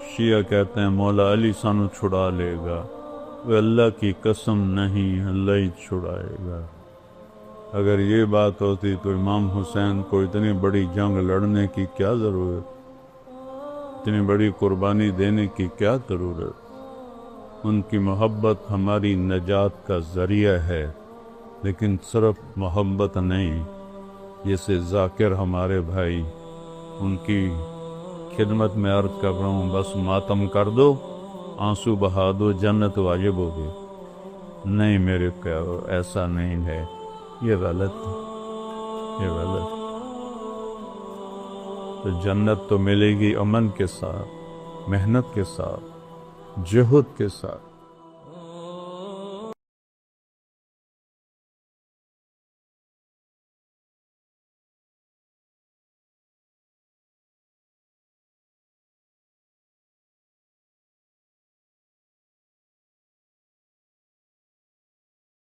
شیعہ کہتے ہیں مولا علی سانو چھڑا لے گا، وہ اللہ کی قسم نہیں، اللہ ہی چھڑائے گا۔ اگر یہ بات ہوتی تو امام حسین کو اتنی بڑی جنگ لڑنے کی کیا ضرورت، اتنی بڑی قربانی دینے کی کیا ضرورت؟ ان کی محبت ہماری نجات کا ذریعہ ہے، لیکن صرف محبت نہیں۔ جیسے ذاکر ہمارے بھائی، ان کی خدمت میں عرض کر رہا ہوں، بس ماتم کر دو، آنسو بہا دو، جنت واجب ہوگی۔ نہیں میرے پیارو، ایسا نہیں ہے، یہ غلط ہے، یہ غلط ہے۔ تو جنت تو ملے گی امن کے ساتھ، محنت کے ساتھ، جہد کے ساتھ۔